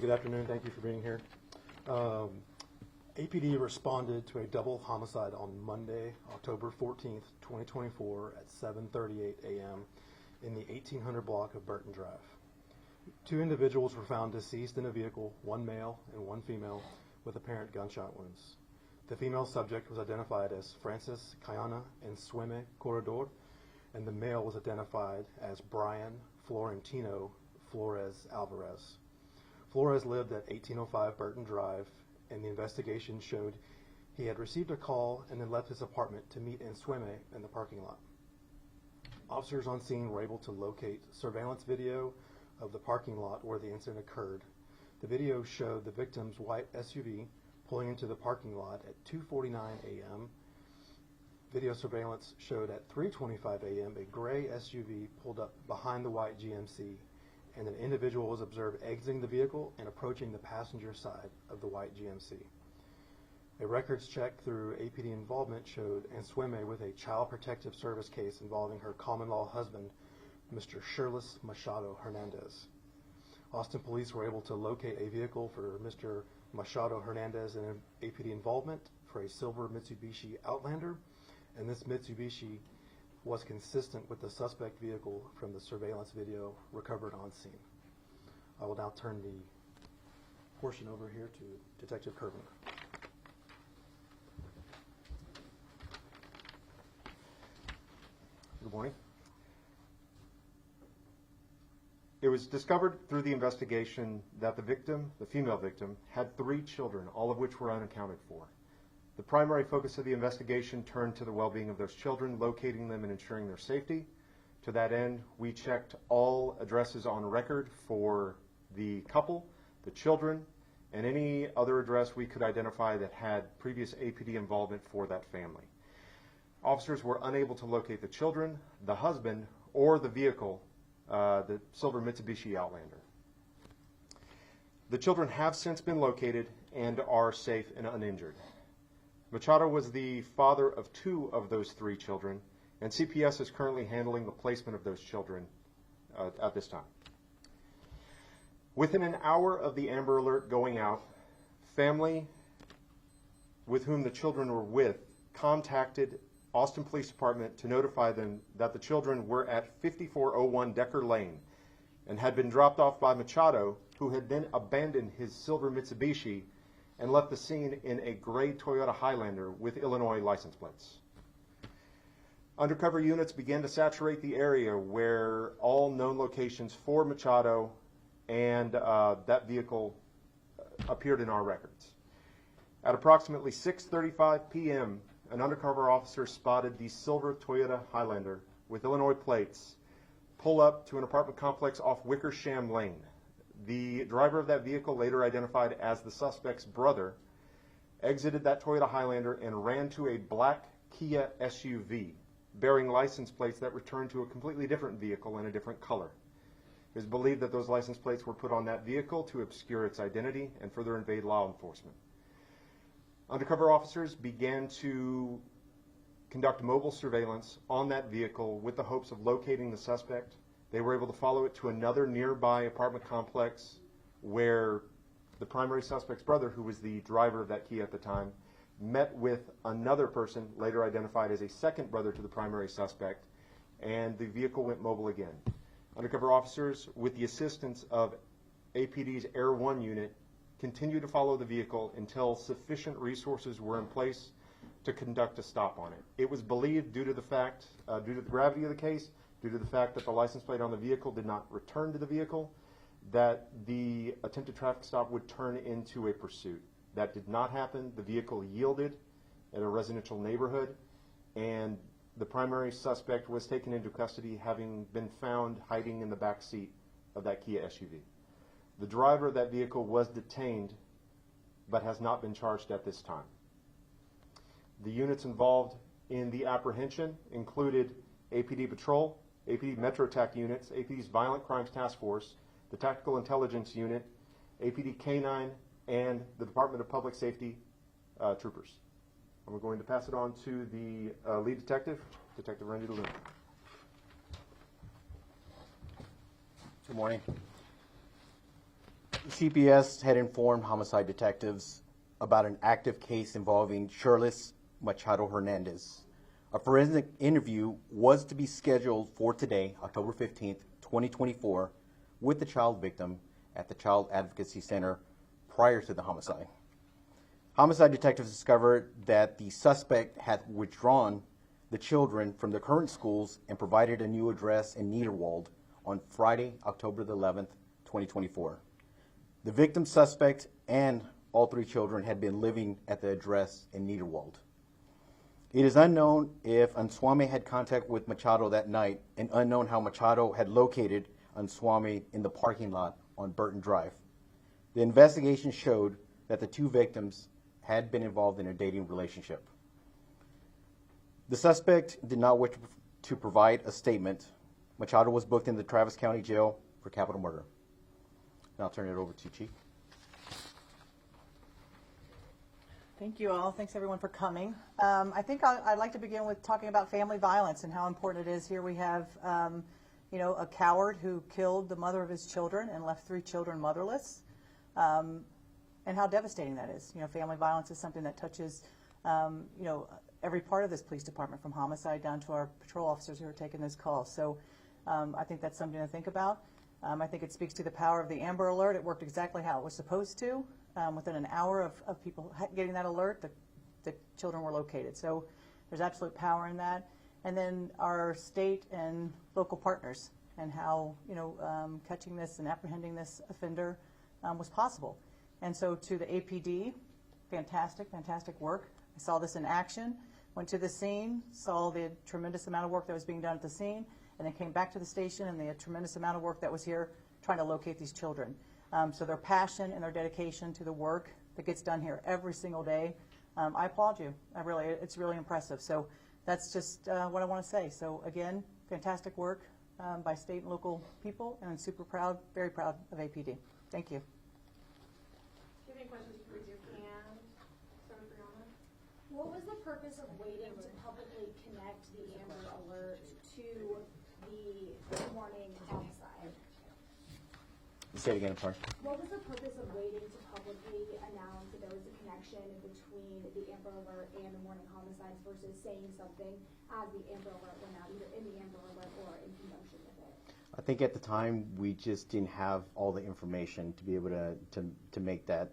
Good afternoon. Thank you for being here. APD responded to a double homicide on Monday, October 14th, 2024 at 7:38 a.m. in the 1800 block of Burton Drive. Two individuals were found deceased in a vehicle, one male and one female, with apparent gunshot wounds. The female subject was identified as Francis Cayana Ensueme Corredor, and the male was identified as Brian Florentino Flores Alvarez. Flores lived at 1805 Burton Drive, and the investigation showed he had received a call and then left his apartment to meet Ensueme in the parking lot. Officers on scene were able to locate surveillance video of the parking lot where the incident occurred. The video showed the victim's white SUV pulling into the parking lot at 2:49 a.m. Video surveillance showed at 3:25 a.m. a gray SUV pulled up behind the white GMC, and an individual was observed exiting the vehicle and approaching the passenger side of the white GMC. A records check through APD involvement showed Ensueme with a child protective service case involving her common-law husband, Mr. Shirless Machado Hernandez. Austin police were able to locate a vehicle for Mr. Machado Hernandez in APD involvement for a silver Mitsubishi Outlander, and this Mitsubishi was consistent with the suspect vehicle from the surveillance video recovered on scene. I will now turn the portion over here to Detective Kervin. Good morning. It was discovered through the investigation that the victim, the female victim, had 3 children, all of which were unaccounted for. The primary focus of the investigation turned to the well-being of those children, locating them and ensuring their safety. To that end, we checked all addresses on record for the couple, the children, and any other address we could identify that had previous APD involvement for that family. Officers were unable to locate the children, the husband, or the vehicle, the silver Mitsubishi Outlander. The children have since been located and are safe and uninjured. Machado was the father of 2 of those 3 children, and CPS is currently handling the placement of those children at this time. Within an hour of the Amber Alert going out, family with whom the children were with contacted Austin Police Department to notify them that the children were at 5401 Decker Lane and had been dropped off by Machado, who had then abandoned his silver Mitsubishi and left the scene in a gray Toyota Highlander with Illinois license plates. Undercover units began to saturate the area where all known locations for Machado and that vehicle appeared in our records. At approximately 6:35 p.m., an undercover officer spotted the silver Toyota Highlander with Illinois plates pull up to an apartment complex off Wickersham Lane. The driver of that vehicle, later identified as the suspect's brother, exited that Toyota Highlander and ran to a black Kia SUV bearing license plates that returned to a completely different vehicle in a different color. It is believed that those license plates were put on that vehicle to obscure its identity and further invade law enforcement. Undercover officers began to conduct mobile surveillance on that vehicle with the hopes of locating the suspect. They were able to follow it to another nearby apartment complex where the primary suspect's brother, who was the driver of that Kia at the time, met with another person, later identified as a second brother to the primary suspect, and the vehicle went mobile again. Undercover officers, with the assistance of APD's Air 1 unit, continued to follow the vehicle until sufficient resources were in place to conduct a stop on it. It was believed, due to the gravity of the case, due to the fact that the license plate on the vehicle did not return to the vehicle, that the attempted traffic stop would turn into a pursuit. That did not happen. The vehicle yielded at a residential neighborhood, and the primary suspect was taken into custody, having been found hiding in the back seat of that Kia SUV. The driver of that vehicle was detained, but has not been charged at this time. The units involved in the apprehension included APD Patrol, APD Metro TAC units, APD's Violent Crimes Task Force, the Tactical Intelligence Unit, APD K-9, and the Department of Public Safety troopers. I'm going to pass it on to the lead detective, Detective Randy DeLuna. Good morning. The CPS had informed homicide detectives about an active case involving Shirley Machado Hernandez. A forensic interview was to be scheduled for today, October 15th, 2024, with the child victim at the Child Advocacy Center prior to the homicide. Homicide detectives discovered that the suspect had withdrawn the children from their current schools and provided a new address in Niederwald on Friday, October the 11th, 2024. The victim suspect and all three children had been living at the address in Niederwald. It is unknown if Answami had contact with Machado that night, and unknown how Machado had located Answami in the parking lot on Burton Drive. The investigation showed that the two victims had been involved in a dating relationship. The suspect did not wish to provide a statement. Machado was booked in the Travis County Jail for capital murder. Now I'll turn it over to Chief. Thank you all. Thanks everyone for coming. I think I'd like to begin with talking about family violence and how important it is. Here we have, a coward who killed the mother of his children and left three children motherless, and how devastating that is. Family violence is something that touches, every part of this police department, from homicide down to our patrol officers who are taking those calls. So I think that's something to think about. I think it speaks to the power of the Amber Alert. It worked exactly how it was supposed to. Within an hour of people getting that alert, the children were located. So there's absolute power in that. And then our state and local partners, and how catching this and apprehending this offender was possible. And so to the APD, fantastic work. I saw this in action, went to the scene, saw the tremendous amount of work that was being done at the scene, and then came back to the station, and the tremendous amount of work that was here trying to locate these children. So their passion and their dedication to the work that gets done here every single day, I applaud you. It's really impressive. So that's just what I want to say. So again, fantastic work by state and local people, and I'm super proud, very proud of APD. Thank you. If you have any questions, you can raise your hand. Start with Brianna. What was the purpose of waiting to publicly connect the Amber Alert to the morning homicide? Say it again, I'm sorry. What was the purpose of waiting to publicly announce that there was a connection between the Amber Alert and the morning homicides versus saying something as the Amber Alert went out, either in the Amber Alert or in conjunction with it? I think at the time we just didn't have all the information to be able to make that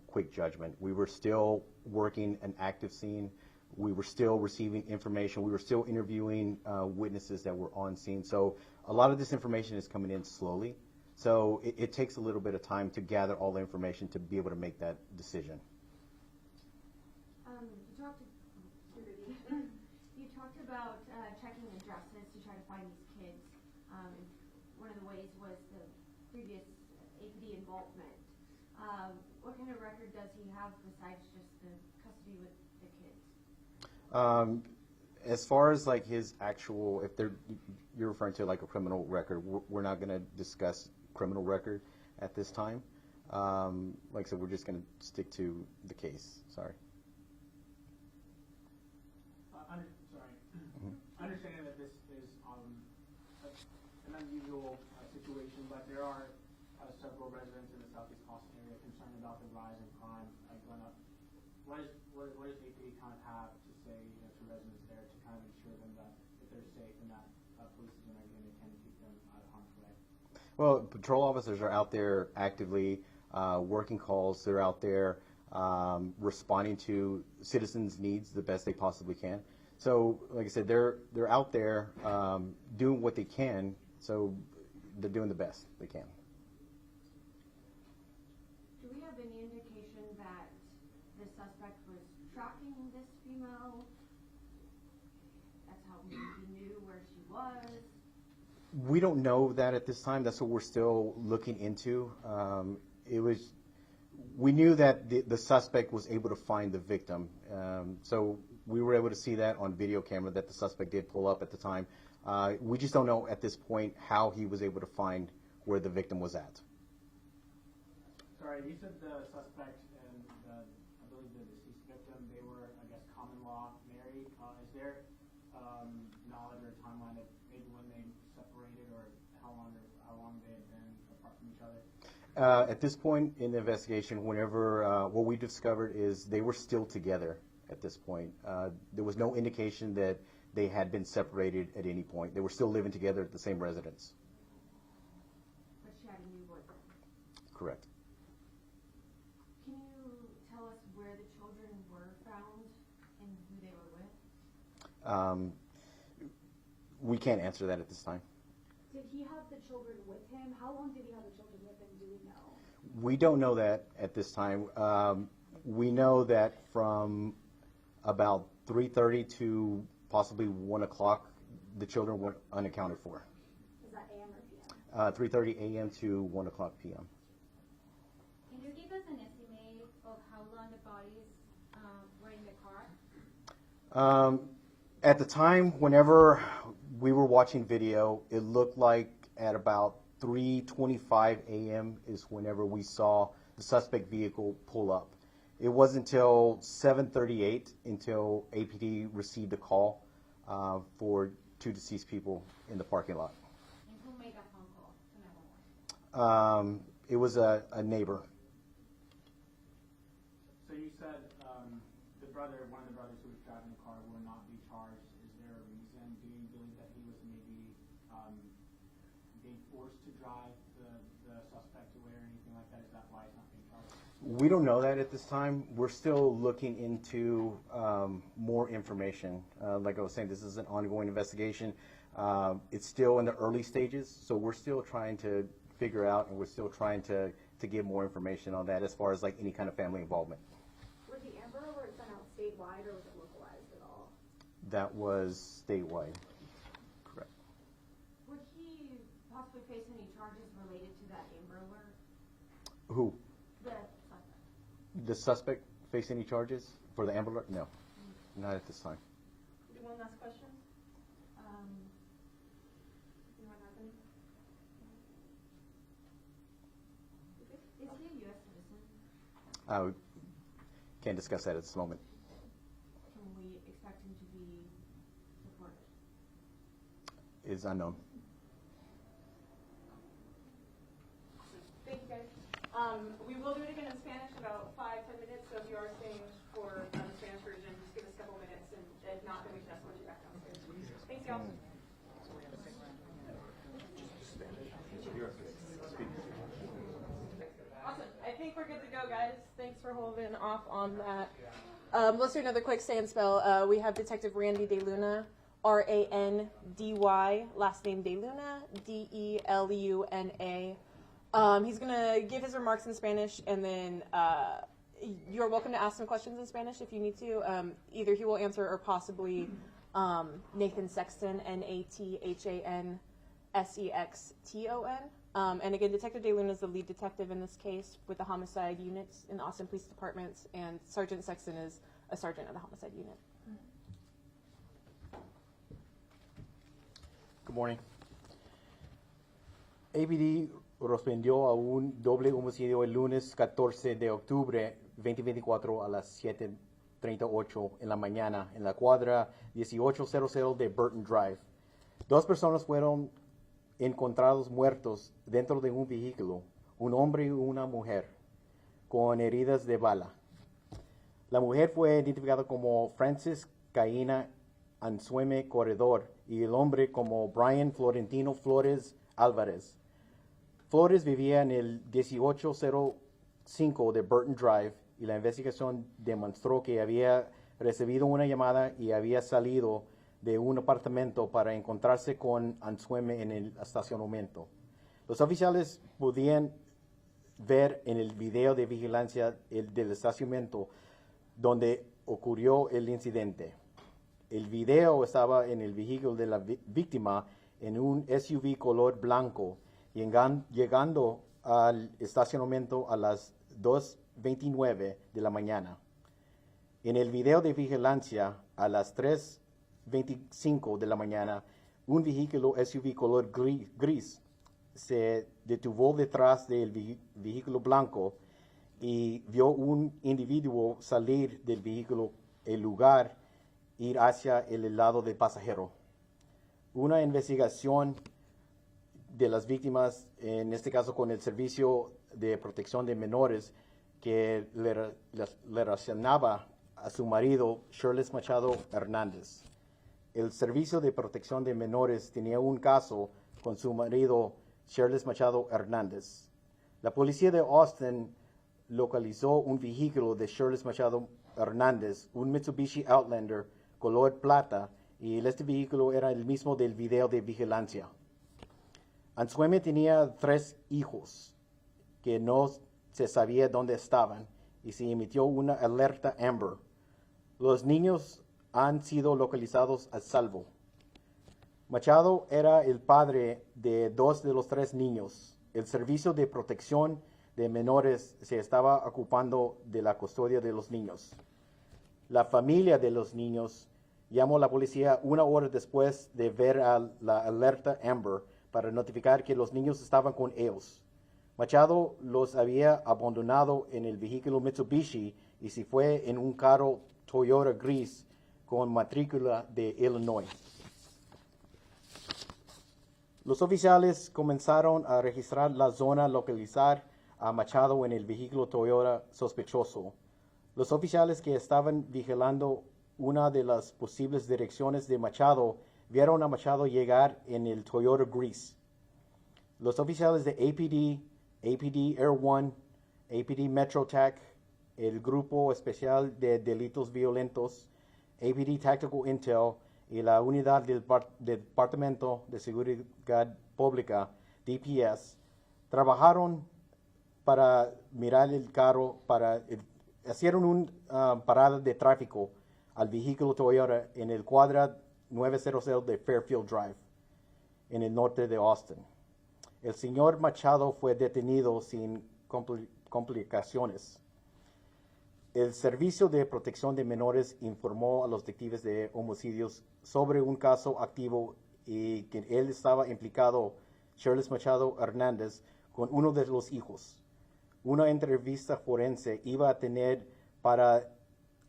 quick judgment. We were still working an active scene. We were still receiving information. We were still interviewing witnesses that were on scene. So a lot of this information is coming in slowly. So it takes a little bit of time to gather all the information to be able to make that decision. You talked about checking addresses to try to find these kids. One of the ways was the previous APD involvement. What kind of record does he have besides just the custody with the kids? As far as like his actual, you're referring to like a criminal record, we're not going to discuss criminal record at this time. Like I said, we're just going to stick to the case. Sorry. Understanding that this is an unusual situation, but there are several residents in the Southeast Austin area concerned about the rise in crime going up. What does APD kind of have to say to residents there to kind of ensure them that they're safe and that police is doing everything they can to keep them out of harm's way? Well, patrol officers are out there actively working calls. They're out there responding to citizens' needs the best they possibly can. So, like I said, they're out there doing what they can. So they're doing the best they can. Do we have any indication that the suspect was tracking this female? That's how he knew where she was? We don't know that at this time. That's what we're still looking into. We knew that the suspect was able to find the victim. So we were able to see that on video camera that the suspect did pull up at the time. We just don't know at this point how he was able to find where the victim was at. Sorry, you said the suspect and I believe the deceased victim, they were, I guess, common law married. Is there knowledge or timeline of maybe when they separated or how long they had been apart from each other? At this point in the investigation, what we discovered is they were still together at this point. There was no indication that they had been separated at any point. They were still living together at the same residence. But she had a new boyfriend. Correct. Can you tell us where the children were found and who they were with? We can't answer that at this time. Did he have the children with him? How long did he have the children with him? Do we know? We don't know that at this time. We know that from about 3:30 to possibly 1 o'clock, the children were unaccounted for. Is that AM or PM? 3:30 a.m. to 1 o'clock p.m. Can you give us an estimate of how long the bodies were in the car? At the time, whenever we were watching video, it looked like at about 3:25 a.m. is whenever we saw the suspect vehicle pull up. It wasn't until 7:38 until APD received a call for 2 deceased people in the parking lot. And who made that phone call to 911? It was a neighbor. So you said one of the brothers who was driving the car will not be charged. Is there a reason? Do you believe that he was maybe being forced to drive the suspect away or anything like that? Is that why he's not being charged? We don't know that at this time. We're still looking into more information. Like I was saying, this is an ongoing investigation. It's still in the early stages, so we're still trying to figure out, and we're still trying to get more information on that as far as like any kind of family involvement. Was the Amber Alert sent out statewide or was it localized at all? That was statewide. Correct. Would he possibly face any charges related to that Amber Alert? Who? The suspect. The suspect face any charges for the Amber Alert? No, not at this time. One last question? Anyone have any? Is he a U.S. citizen? Can't discuss that at this moment. Can we expect him to be deported? It's unknown. Thank you, guys. We will do it again in Spanish in about 5-10 minutes, so if you are staying for the Spanish version, just give us a couple minutes, and if not, then we can escort you back downstairs. Thanks, y'all. Awesome. I think we're good to go, guys. Thanks for holding off on that. Let's do another quick say and spell. We have Detective Randy De Luna, R-A-N-D-Y, last name De Luna, D-E-L-U-N-A. He's going to give his remarks in Spanish, and then you're welcome to ask some questions in Spanish if you need to. Either he will answer or possibly Nathan Sexton, N-A-T-H-A-N S-E-X-T-O-N. And again, Detective De Luna is the lead detective in this case with the homicide units in the Austin Police Department, and Sergeant Sexton is a sergeant of the homicide unit. Good morning. APD respondió a un doble homicidio el lunes 14 de octubre 2024 a las 7:38 en la mañana en la cuadra 1800 de Burton Drive. 2 personas fueron encontrados muertos dentro de un vehículo, un hombre y una mujer, con heridas de bala. La mujer fue identificada como Francis Caína Anzueme Corredor y el hombre como Brian Florentino Flores Álvarez. Flores vivía en el 1805 de Burton Drive y la investigación demostró que había recibido una llamada y había salido de un apartamento para encontrarse con Anzueme en el estacionamiento. Los oficiales podían ver en el video de vigilancia del estacionamiento donde ocurrió el incidente. El video estaba en el vehículo de la víctima en un SUV color blanco, llegando al estacionamiento a las 2:29 de la mañana. En el video de vigilancia, a las 3:25 de la mañana, un vehículo SUV color gris se detuvo detrás del vehículo blanco y vio un individuo salir del vehículo, el lugar, ir hacia el lado del pasajero. Una investigación de las víctimas, en este caso con el servicio de Protección de Menores que le relacionaba a su marido, Shirley Machado Hernández. El Servicio de Protección de Menores tenía un caso con su marido, Shirley Machado Hernández. La policía de Austin localizó un vehículo de Shirley Machado Hernández, un Mitsubishi Outlander color plata, y este vehículo era el mismo del video de vigilancia. Anzueme tenía 3 hijos que no se sabía dónde estaban y se emitió una alerta Amber. Los niños han sido localizados a salvo. Machado era el padre de 2 de los 3 niños. El Servicio de Protección de Menores se estaba ocupando de la custodia de los niños. La familia de los niños llamó a la policía 1 hora después de ver la alerta Amber para notificar que los niños estaban con ellos. Machado los había abandonado en el vehículo Mitsubishi y se fue en un carro Toyota gris con matrícula de Illinois. Los oficiales comenzaron a registrar la zona, localizar a Machado en el vehículo Toyota sospechoso. Los oficiales que estaban vigilando una de las posibles direcciones de Machado vieron a Machado llegar en el Toyota gris. Los oficiales de APD Air One, APD MetroTac, el Grupo Especial de Delitos Violentos, APD Tactical Intel y la Unidad del Departamento de Seguridad Pública, DPS, trabajaron para mirar el carro, hicieron una parada de tráfico al vehículo Toyota en el cuadra 900 de Fairfield Drive, en el norte de Austin. El señor Machado fue detenido sin complicaciones. El Servicio de Protección de Menores informó a los detectives de homicidios sobre un caso activo y que él estaba implicado, Shirley Machado Hernández, con uno de los hijos. Una entrevista forense iba a tener para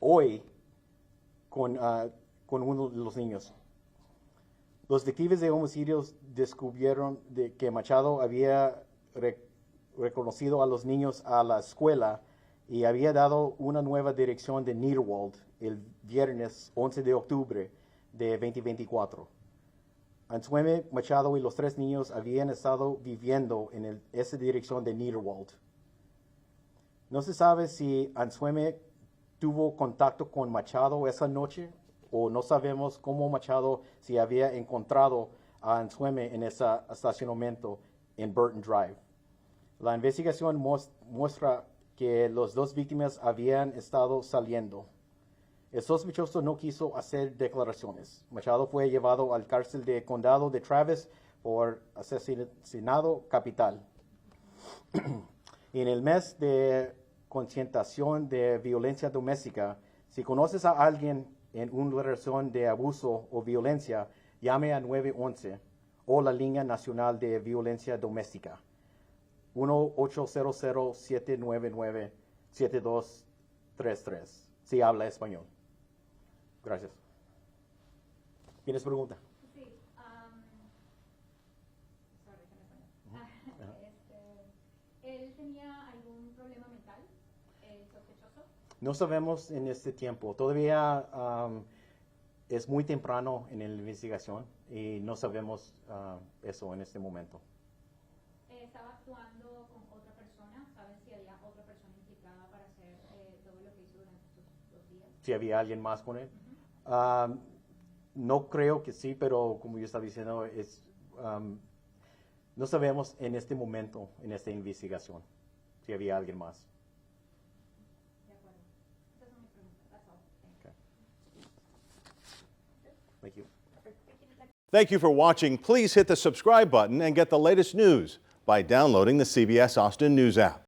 hoy con uno de los niños. Los detectives de homicidios descubrieron que Machado había reconocido a los niños a la escuela y había dado una nueva dirección de Niederwald el viernes 11 de octubre de 2024. Anzueme, Machado y los 3 niños habían estado viviendo en esa dirección de Niederwald. No se sabe si Anzueme tuvo contacto con Machado esa noche o no sabemos cómo Machado se había encontrado a Anzueme en ese estacionamiento en Burton Drive. La investigación muestra que las 2 víctimas habían estado saliendo. El sospechoso no quiso hacer declaraciones. Machado fue llevado al cárcel de condado de Travis por asesinato capital. En el mes de concientización de violencia doméstica, si conoces a alguien en una relación de abuso o violencia, llame a 911 o la línea nacional de violencia doméstica. 1-800-799-7233, si habla español. Gracias. ¿Tienes pregunta? Sí, sorry, se me fue. ¿Él tenía algún problema mental, el sospechoso? No sabemos en este tiempo. Todavía es muy temprano en la investigación y no sabemos eso en este momento. ¿Estaba actuando con otra persona? ¿Saben si había otra persona implicada para hacer todo lo que hizo durante estos 2 días? Si había alguien más con él. No creo que sí, pero como yo estaba diciendo, no sabemos en este momento, en esta investigación, si había alguien más. De acuerdo. Esa es mi pregunta. That's all. Okay. Thank you. Thank you for watching. Please hit the subscribe button and get the latest news by downloading the CBS Austin News app.